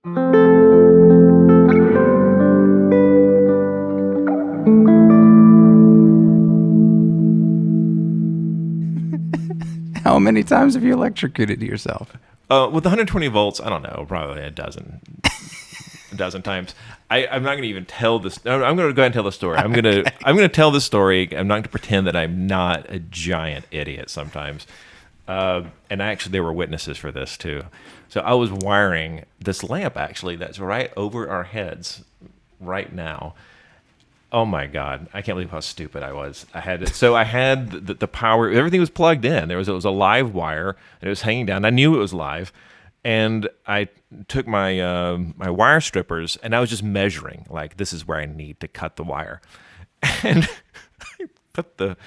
How many times have you electrocuted yourself? With 120 volts, I don't know, probably a dozen times. I'm not going to even tell this. I'm going to go ahead and tell the story. I'm going to tell the story. I'm not going to pretend that I'm not a giant idiot sometimes. And actually, there were witnesses for this too. So I was wiring this lamp actually that's right over our heads right now. Oh my God! I can't believe how stupid I was. I had the power. Everything was plugged in. It was a live wire, and it was hanging down. I knew it was live, and I took my my wire strippers, and I was just measuring. Like, this is where I need to cut the wire, and I put the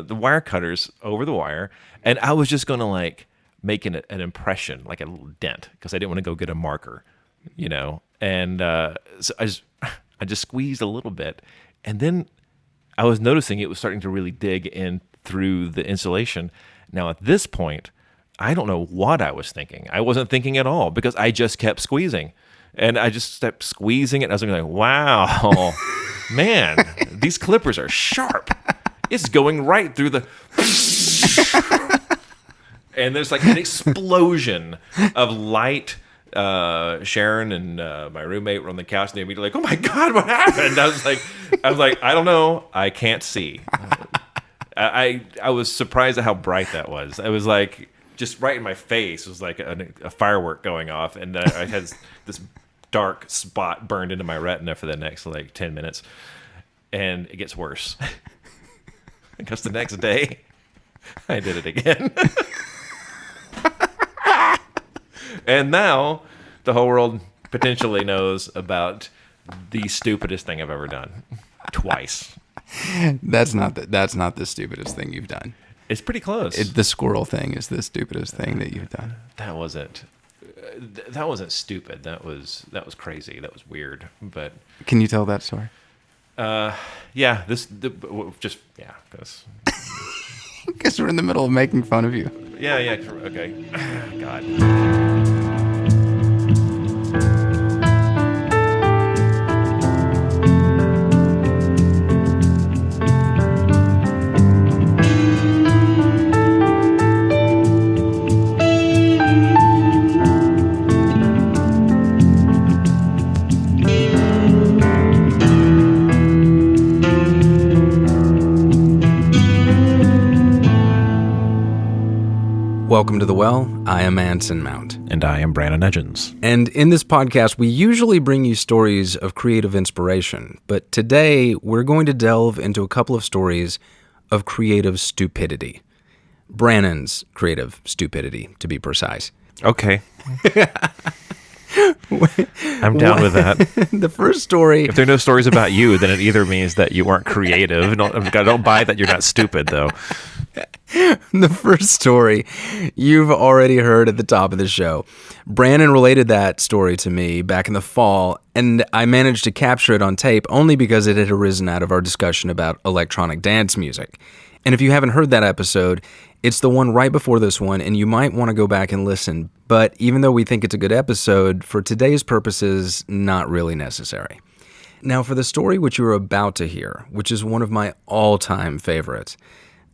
wire cutters over the wire, and I was just going to like make an impression, like a little dent, because I didn't want to go get a marker, you know. And so I just squeezed a little bit, and then I was noticing it was starting to really dig in through the insulation. Now, at this point, I don't know what I was thinking. I wasn't thinking at all because I just kept squeezing, and I just kept squeezing it. And I was like, wow, man, these clippers are sharp. It's going right through the... And there's like an explosion of light. Sharon and my roommate were on the couch, and they were like, "Oh my God, what happened?" I was like, I don't know, I can't see. I was surprised at how bright that was. It was like just right in my face. It was like a firework going off, and I had this dark spot burned into my retina for the next like 10 minutes, and it gets worse because the next day I did it again. And now the whole world potentially knows about the stupidest thing I've ever done. Twice. That's not the stupidest thing you've done. It's pretty close. The squirrel thing is the stupidest thing that you've done. That wasn't stupid. That was crazy. That was weird. But can you tell that story? Yeah. Because Because we're in the middle of making fun of you. Yeah. Okay. God. Welcome to The Well. I am Anson Mount. And I am Branan Edgens. And in this podcast, we usually bring you stories of creative inspiration, but today we're going to delve into a couple of stories of creative stupidity. Branan's creative stupidity, to be precise. Okay. I'm down with that. The first story... If there are no stories about you, then it either means that you weren't creative. Don't buy that you're not stupid, though. The first story you've already heard at the top of the show. Branan related that story to me back in the fall, and I managed to capture it on tape only because it had arisen out of our discussion about electronic dance music. And if you haven't heard that episode, it's the one right before this one, and you might want to go back and listen. But even though we think it's a good episode, for today's purposes, not really necessary. Now, for the story which you are about to hear, which is one of my all-time favorites,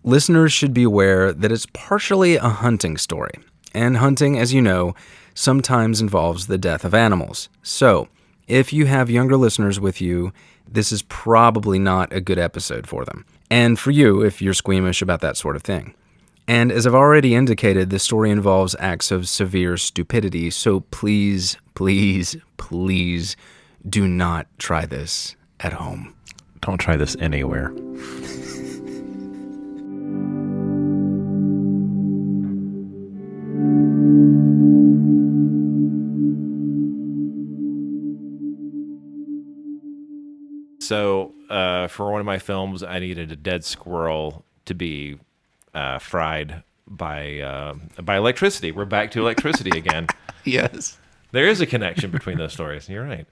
listeners should be aware that it's partially a hunting story. And hunting, as you know, sometimes involves the death of animals. So, if you have younger listeners with you, this is probably not a good episode for them. And for you, if you're squeamish about that sort of thing. And as I've already indicated, this story involves acts of severe stupidity, so please, please, please do not try this at home. Don't try this anywhere. So, for one of my films, I needed a dead squirrel to be fried by electricity. We're back to electricity again. Yes. There is a connection between those stories. You're right.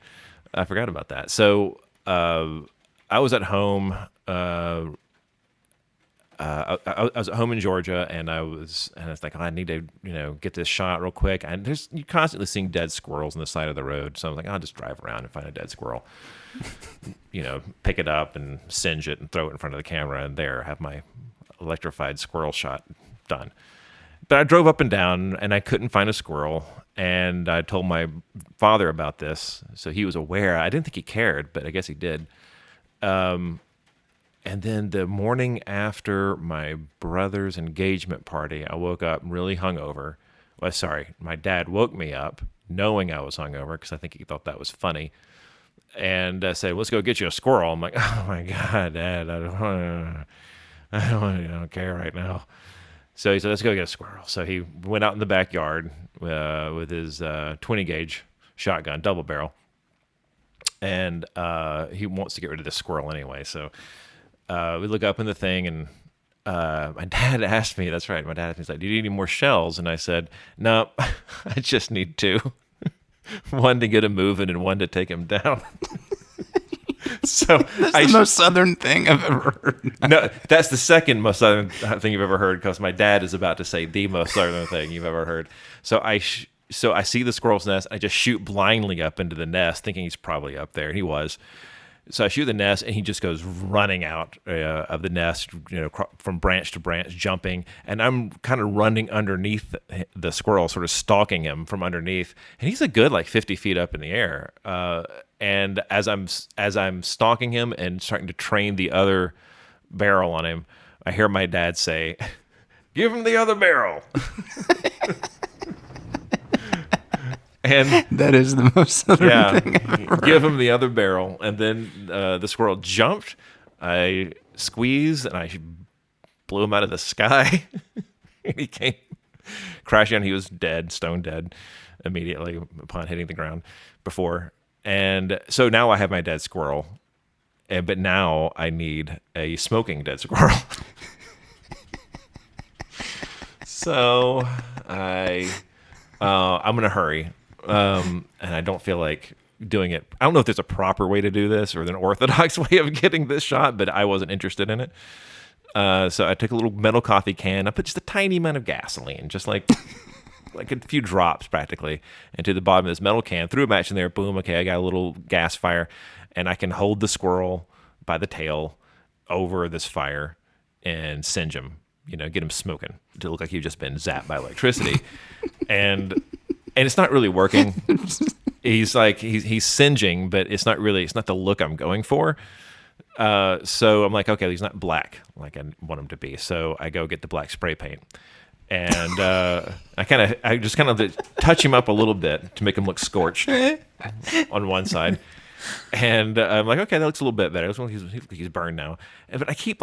I forgot about that. So, I was at home. I I was at home in Georgia, and I was like, oh, I need to, get this shot real quick. And you're constantly seeing dead squirrels on the side of the road. So I was like, I'll just drive around and find a dead squirrel, pick it up and singe it and throw it in front of the camera, and there, have my electrified squirrel shot done. But I drove up and down, and I couldn't find a squirrel. And I told my father about this, so he was aware. I didn't think he cared, but I guess he did. And then the morning after my brother's engagement party, I woke up really hungover. Well, sorry, my dad woke me up knowing I was hungover because I think he thought that was funny. And I said, let's go get you a squirrel. I'm like, oh my God, Dad, I don't care right now. So he said, let's go get a squirrel. So he went out in the backyard with his 20 gauge shotgun, double barrel. And he wants to get rid of this squirrel anyway. So we look up in the thing, and my dad asked me, that's right, my dad asked me, he's like, do you need any more shells? And I said, no, I just need two. One to get him moving and one to take him down. So that's the most Southern thing I've ever heard. No, that's the second most Southern thing you've ever heard, because my dad is about to say the most Southern thing you've ever heard. So I see the squirrel's nest. I just shoot blindly up into the nest, thinking he's probably up there, and he was. So I shoot the nest, and he just goes running out of the nest, from branch to branch, jumping. And I'm kind of running underneath the squirrel, sort of stalking him from underneath. And he's a good 50 feet up in the air. And as I'm stalking him and starting to train the other barrel on him, I hear my dad say, "Give him the other barrel." And that is the most Southern thing I've ever heard. Give him the other barrel. And then the squirrel jumped. I squeezed, and I blew him out of the sky. He came crashing down. He was dead, stone dead, immediately upon hitting the ground before. And so now I have my dead squirrel. But now I need a smoking dead squirrel. So I'm going to hurry. And I don't feel like doing it. I don't know if there's a proper way to do this or an orthodox way of getting this shot, but I wasn't interested in it. So I took a little metal coffee can. I put just a tiny amount of gasoline, just like a few drops practically, into the bottom of this metal can. Threw a match in there. Boom. Okay, I got a little gas fire, and I can hold the squirrel by the tail over this fire and singe him. Get him smoking to look like he'd just been zapped by electricity. And it's not really working. He's singeing, but it's not the look I'm going for. So I'm like, okay, he's not black like I want him to be. So I go get the black spray paint, and I just touch him up a little bit to make him look scorched on one side. And I'm like, okay, that looks a little bit better. He's burned now. But I keep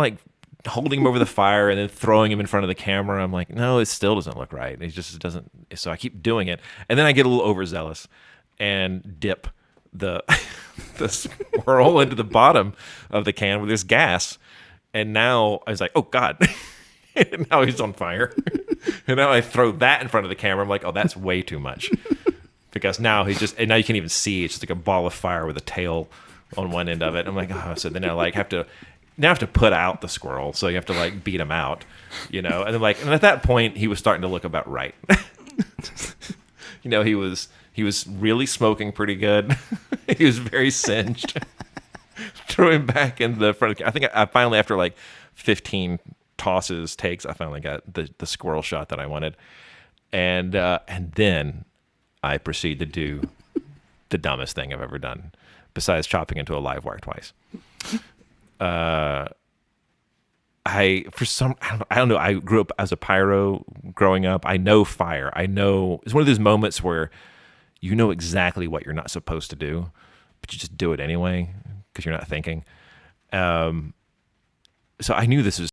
holding him over the fire and then throwing him in front of the camera. I'm like, no, it still doesn't look right. It just doesn't. So I keep doing it. And then I get a little overzealous and dip the squirrel into the bottom of the can where there's gas. And now I was like, oh God. And now he's on fire. And now I throw that in front of the camera. I'm like, oh, that's way too much. Because now and now you can't even see. It's just like a ball of fire with a tail on one end of it. I'm like, oh, so then I have to put out the squirrel, so you have to beat him out, and then and at that point he was starting to look about right. He was really smoking pretty good. He was very singed. Threw him back in the front. I think I finally, after 15 takes, I finally got the squirrel shot that I wanted, and then I proceed to do the dumbest thing I've ever done, besides chopping into a live wire twice. I don't know. I grew up as a pyro growing up. I know fire. I know it's one of those moments where you know exactly what you're not supposed to do, but you just do it anyway because you're not thinking. So I knew this was